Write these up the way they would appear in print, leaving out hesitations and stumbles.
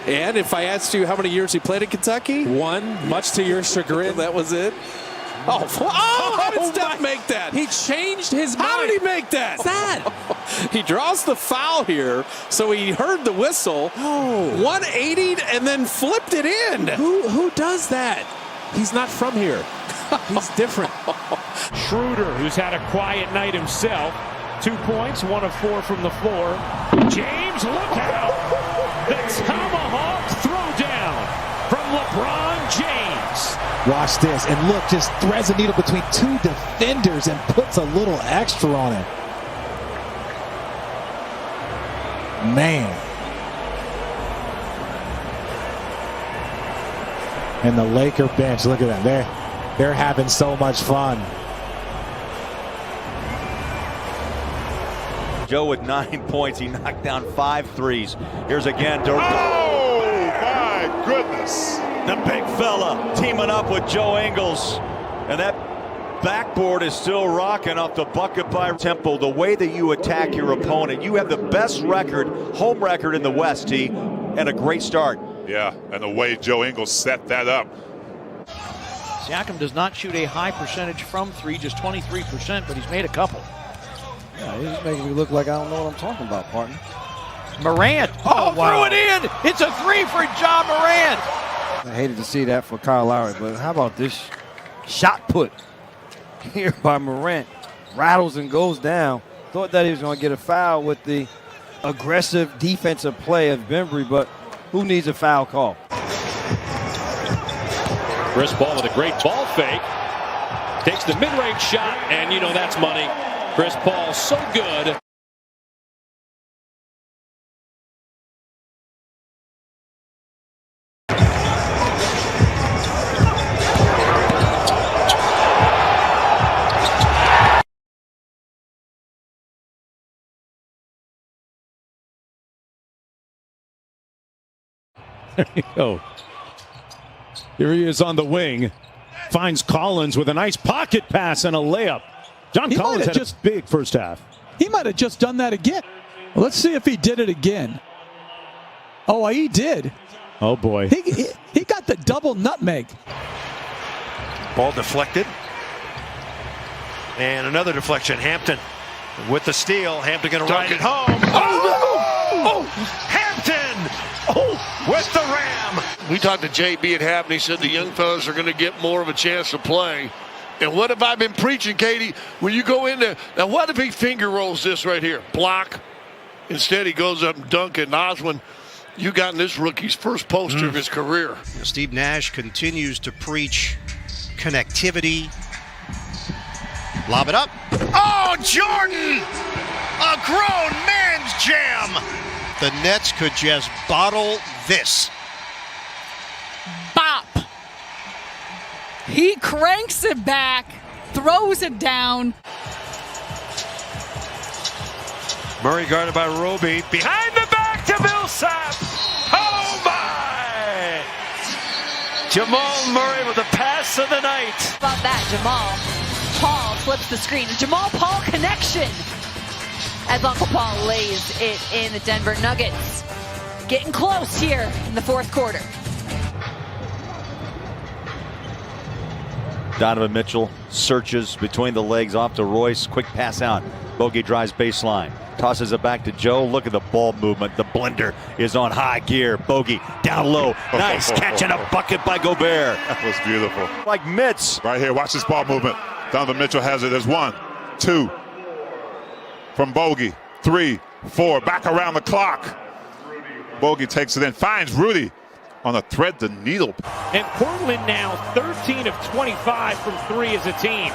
And if I asked you how many years he played at Kentucky? 1, much to your chagrin. That was it. Oh, how did Steph make that? He changed his mind. How did he make that? What's that? He draws the foul here, so he heard the whistle, 180'd, and then flipped it in. Who does that? He's not from here. He's different. Schroeder, who's had a quiet night himself. 2 points, 1 of 4 from the floor. James, look out! The tomahawk throwdown from LeBron James. Watch this, and look, just threads a needle between 2 defenders and puts a little extra on it. Man. And the Laker bench, look at that. They're having so much fun. Joe with 9 points. He knocked down 5 threes. Here's again. Oh, my goodness. The big fella teaming up with Joe Ingles. And that backboard is still rocking off the bucket by Temple. The way that you attack your opponent. You have the best record, home record in the West, T, and a great start. Yeah, and the way Joe Ingles set that up. Siakam does not shoot a high percentage from 3, just 23%, but he's made a couple. Yeah, he's making me look like I don't know what I'm talking about, partner. Morant, wow. Threw it in. It's a 3 for John Morant. I hated to see that for Kyle Lowry, but how about this shot put here by Morant? Rattles and goes down. Thought that he was going to get a foul with the aggressive defensive play of Bembry, but who needs a foul call? Chris Paul with a great ball fake. Takes the mid-range shot, and you know that's money. Chris Paul so good. There you go. Here he is on the wing. Finds Collins with a nice pocket pass and a layup. John Collins had a big first half. He might have just done that again. Well, let's see if he did it again. Oh, he did. Oh, boy. He got the double nutmeg. Ball deflected. And another deflection. Hampton with the steal. Hampton going to run it home. Oh! Hampton! Oh, with the ram. We talked to JB at half, and he said the young fellas are going to get more of a chance to play. And what have I been preaching, Katie? When you go in there, now what if he finger rolls this right here? Block. Instead, he goes up and dunk it. And Oswin, you got in this rookie's first poster of his career. Steve Nash continues to preach connectivity. Lob it up. Oh, Jordan! A grown man's jam. The Nets could just bottle this. Bop. He cranks it back, throws it down. Murray guarded by Roby. Behind the back to Millsap. Oh, my! Jamal Murray with the pass of the night. How about that, Jamal? Paul flips the screen. The Jamal Paul connection. As Uncle Paul lays it in the Denver Nuggets. Getting close here in the fourth quarter. Donovan Mitchell searches between the legs off to Royce. Quick pass out. Bogey drives baseline. Tosses it back to Joe. Look at the ball movement. The blender is on high gear. Bogey down low. Nice catch and a bucket by Gobert. That was beautiful. Like mitts. Right here, watch this ball movement. Donovan Mitchell has it. There's 1, 2. From Bogey. 3, 4. Back around the clock. Bogey takes it in. Finds Rudy on a thread the needle. And Portland now 13 of 25 from 3 as a team.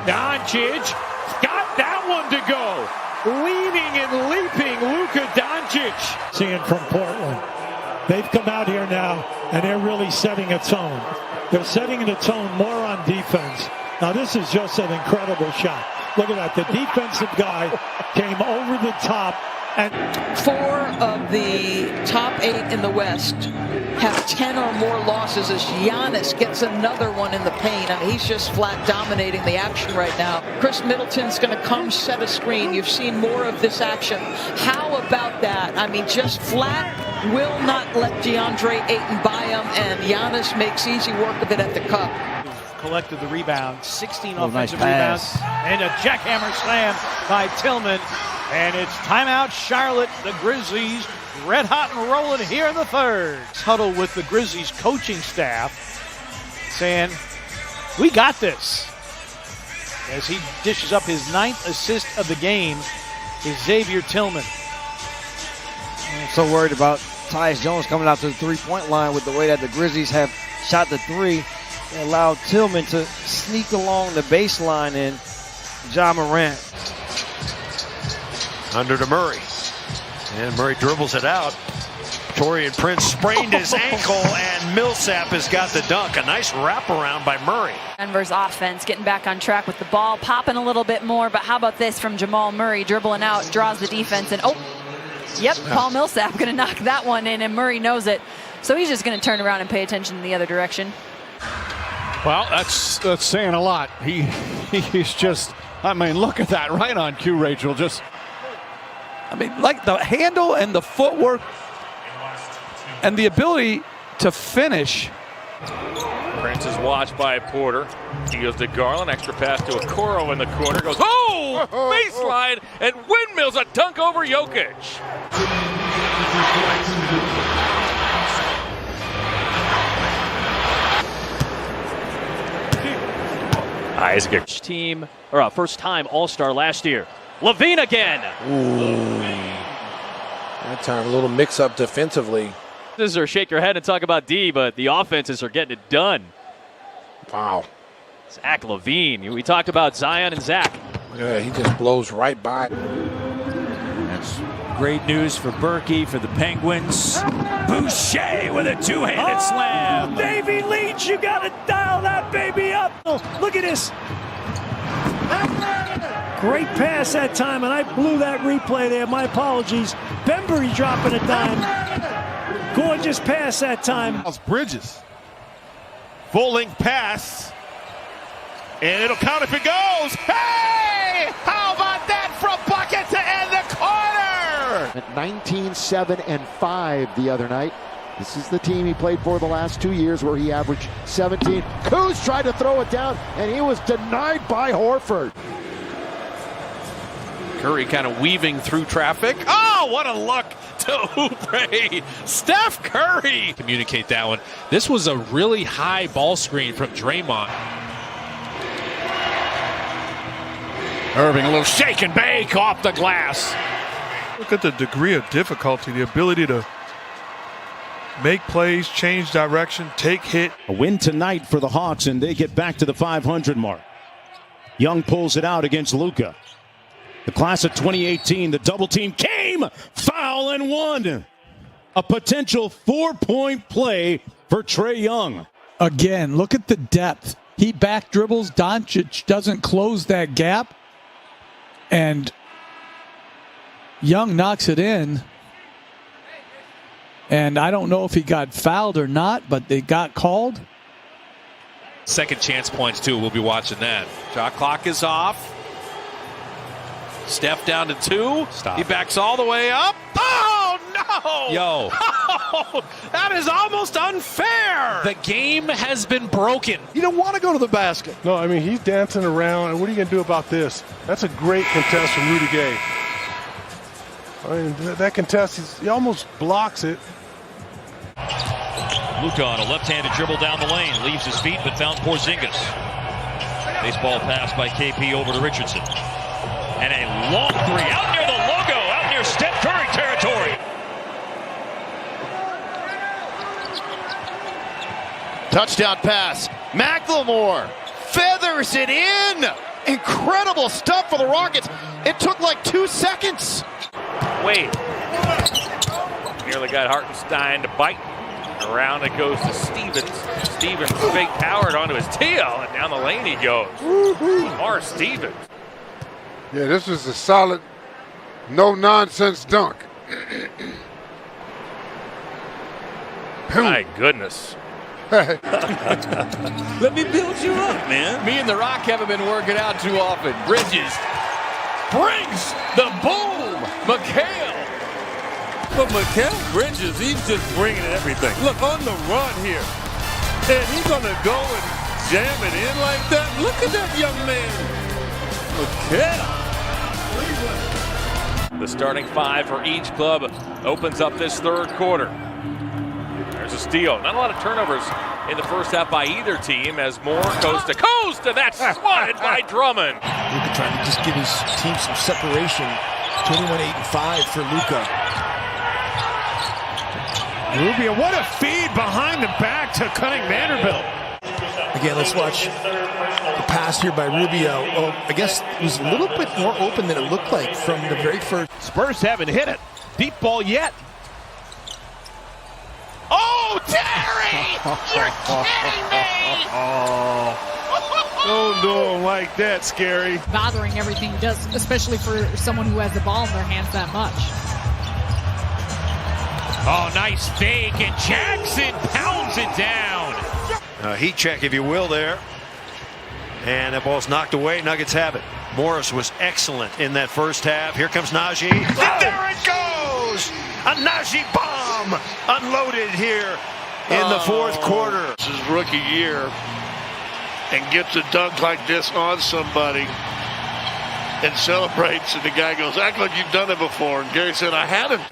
Doncic got that one to go. Leaning and leaping Luka Doncic. Seeing from Portland. They've come out here now and they're really setting a tone. They're setting the tone more on defense. Now this is just an incredible shot. Look at that. The defensive guy came over the top. And 4 of the top 8 in the West have 10 or more losses as Giannis gets another one in the paint. I mean, he's just flat dominating the action right now. Chris Middleton's going to come set a screen. You've seen more of this action. How about that? I mean, just flat will not let DeAndre Ayton buy him, and Giannis makes easy work of it at the cup. Collected the rebound, 16 nice offensive pass. rebounds, and a jackhammer slam by Tillman. And it's timeout Charlotte. The Grizzlies red hot and rolling here in the third. Huddle with the Grizzlies coaching staff saying, we got this. As he dishes up his 9th assist of the game is Xavier Tillman. I'm so worried about Tyus Jones coming out to the three-point line with the way that the Grizzlies have shot the three. They allowed Tillman to sneak along the baseline, and Ja Morant. Under to Murray. And Murray dribbles it out. Taurean Prince sprained his ankle, and Millsap has got the dunk. A nice wraparound by Murray. Denver's offense getting back on track with the ball, popping a little bit more. But how about this from Jamal Murray, dribbling out, draws the defense, and yep, Paul Millsap going to knock that one in, and Murray knows it. So he's just going to turn around and pay attention in the other direction. Well, that's saying a lot. He's just, I mean, look at that, right on cue, Rachel. Just, I mean, like the handle and the footwork and the ability to finish. Prince is watched by Porter. He goes to Garland. Extra pass to Okoro in the corner. Goes, baseline, and windmills a dunk over Jokic. Isaac. Team, or first-time All-Star last year. Levine again. Ooh. That time a little mix-up defensively. Or shake your head and talk about D, but the offenses are getting it done. Wow. Zach LaVine. We talked about Zion and Zach. Yeah, he just blows right by. That's great news for Berkey, for the Penguins. Boucher with a two-handed slam. Davey Leach, you got to dial that baby up. Oh, look at this. Great pass that time, and I blew that replay there. My apologies. Bembury dropping a dime. Gorgeous pass that time. Bridges. Full-length pass. And it'll count if it goes. Hey! How about that from bucket to end the corner? At 19-7-5 the other night. This is the team he played for the last 2 years where he averaged 17. Kuz tried to throw it down, and he was denied by Horford. Curry kind of weaving through traffic. Oh, what a look to Oubre. Steph Curry. Communicate that one. This was a really high ball screen from Draymond. Irving, a little shake and bake off the glass. Look at the degree of difficulty, the ability to make plays, change direction, take hit. A win tonight for the Hawks, and they get back to the 500 mark. Young pulls it out against Luka. The class of 2018, the double team came, foul and one. A potential 4-point play for Trae Young. Again, look at the depth. He back dribbles. Doncic doesn't close that gap. And Young knocks it in. And I don't know if he got fouled or not, but they got called. Second chance points, too. We'll be watching that. Shot clock is off. Steph down to 2. Stop. He backs all the way up. Oh, no! Yo. Oh, that is almost unfair. The game has been broken. You don't want to go to the basket. No, I mean, he's dancing around, and what are you going to do about this? That's a great contest from Rudy Gay. I mean, that contest, he almost blocks it. Luka on a left-handed dribble down the lane. Leaves his feet, but found Porzingis. Baseball pass by KP over to Richardson. And a long three out near the logo, out near Steph Curry territory. Touchdown pass. McLemore feathers it in. Incredible stuff for the Rockets. It took like 2 seconds. Wade. Nearly got Hartenstein to bite. Around it goes to Stevens. Stevens faked Howard onto his tail, and down the lane he goes. Or Stevens. Yeah, this was a solid, no-nonsense dunk. My goodness. Let me build you up, man. Me and The Rock haven't been working out too often. Bridges brings the boom. McHale But Mikal Bridges, he's just bringing everything. Look, on the run here. And he's going to go and jam it in like that. Look at that young man. Mikal. The starting five for each club opens up this third quarter. There's a steal. Not a lot of turnovers in the first half by either team as Moore coast to coast, and that's swatted by Drummond. Luka trying to just give his team some separation. 21-8-5 for Luka. Rubio, what a feed behind the back to Cunning Vanderbilt. Again, let's watch the pass here by Rubio. Oh, I guess it was a little bit more open than it looked like from the very first. Spurs haven't hit it. Deep ball yet. Oh, Terry! You're kidding me! Don't do him like that, Scary. Bothering everything he does, especially for someone who has the ball in their hands that much. Oh, nice fake, and Jackson pounds it down. Heat check, if you will, there. And that ball's knocked away. Nuggets have it. Morris was excellent in that first half. Here comes Najee. And there it goes! A Najee bomb unloaded here in the fourth quarter. This is rookie year. And gets a dunk like this on somebody and celebrates, and the guy goes, act like you've done it before. And Gary said, I haven't.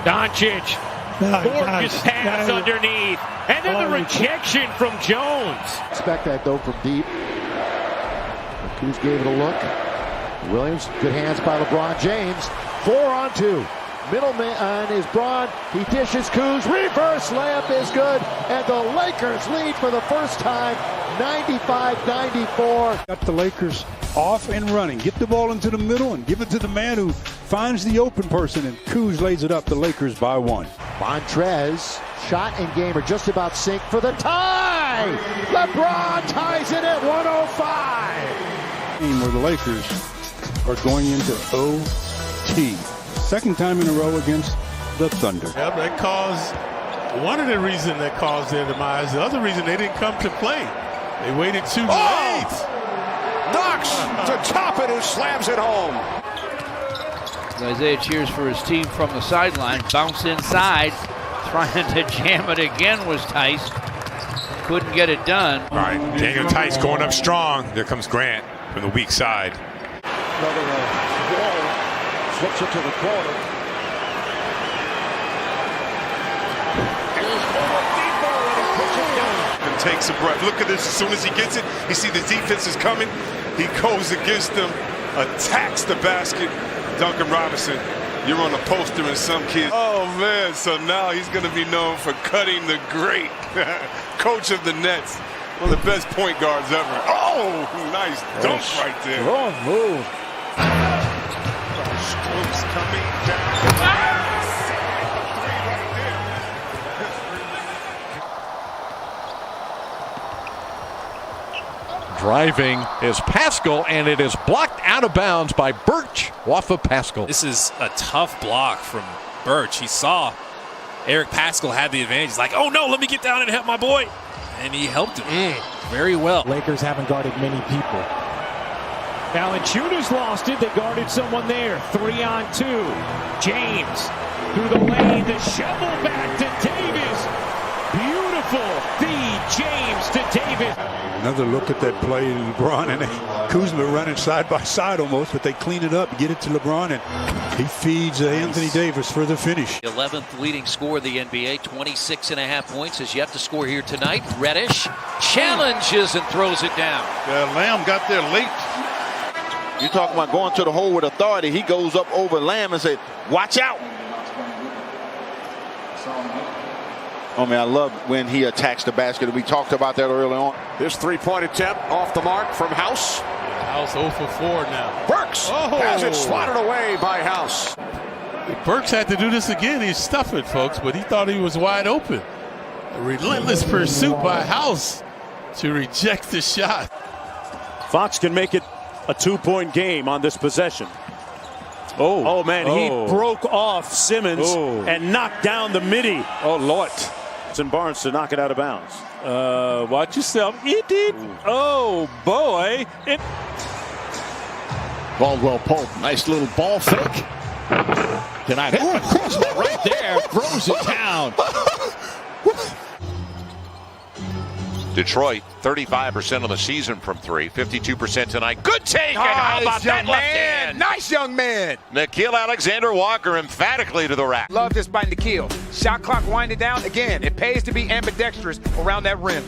Doncic, gorgeous pass underneath, and then the rejection from Jones. Expect that though from deep. Kuz gave it a look. Williams, good hands by LeBron James. 4-on-2. Middleman is Braun. He dishes Kuz. Reverse layup is good. And the Lakers lead for the first time, 95-94. Got the Lakers off and running. Get the ball into the middle and give it to the man who finds the open person. And Kuz lays it up. The Lakers by 1. Montrez, shot and game are just about synced for the tie. LeBron ties it at 105. Where the Lakers are going into OT. Second time in a row against the Thunder. Yep, that caused one of the reasons that caused their demise. The other reason they didn't come to play. They waited too late. Knox to top it and slams it home. Isaiah cheers for his team from the sideline. Bounce inside. Trying to jam it again was Tice. Couldn't get it done. All right, Daniel Tice going up strong. There comes Grant from the weak side. Another ball. Slips it to the corner. And takes a breath. Look at this. As soon as he gets it, you see the defense is coming. He goes against them, attacks the basket. Duncan Robinson, you're on a poster in some kid. Oh, man. So now he's going to be known for cutting the great coach of the Nets. One of the best point guards ever. Oh, nice dunk right there. Wrong move. Strokes coming down. Driving is Pascal, and it is blocked out of bounds by Birch off of Pascal. This is a tough block from Birch. He saw Eric Pascal had the advantage. He's like, oh no, let me get down and help my boy. And he helped him very well. Lakers haven't guarded many people. Valanciunas lost it. They guarded someone there. 3-on-2. James through the lane. The shovel back to Davis. Beautiful feed. James to Davis. Another look at that play. LeBron and Kuzma running side by side almost, but they clean it up, get it to LeBron, and he feeds Anthony Davis for the finish. 11th leading scorer of the NBA, 26.5 points is yet to score here tonight. Reddish challenges and throws it down. Lamb got there late. You talking about going to the hole with authority. He goes up over Lamb and said, watch out. Oh, man, I love when he attacks the basket. We talked about that early on. His three-point attempt off the mark from House. House 0 for 4 now. Burks has it swatted away by House. Burks had to do this again. He's stuffing, folks, but he thought he was wide open. A relentless pursuit by House to reject the shot. Fox can make it a 2-point game on this possession. Oh man, he broke off Simmons and knocked down the midi. Oh, Lord. And Barnes to knock it out of bounds. Watch yourself. It did. Oh, boy. Caldwell Pope, nice little ball fake. Denied. Crossbar right there, throws it down. Detroit, 35% of the season from three, 52% tonight. Good take, and how about that left hand? Nice young man. Nikhil Alexander-Walker emphatically to the rack. Love this by Nikhil. Shot clock winding down. Again, it pays to be ambidextrous around that rim.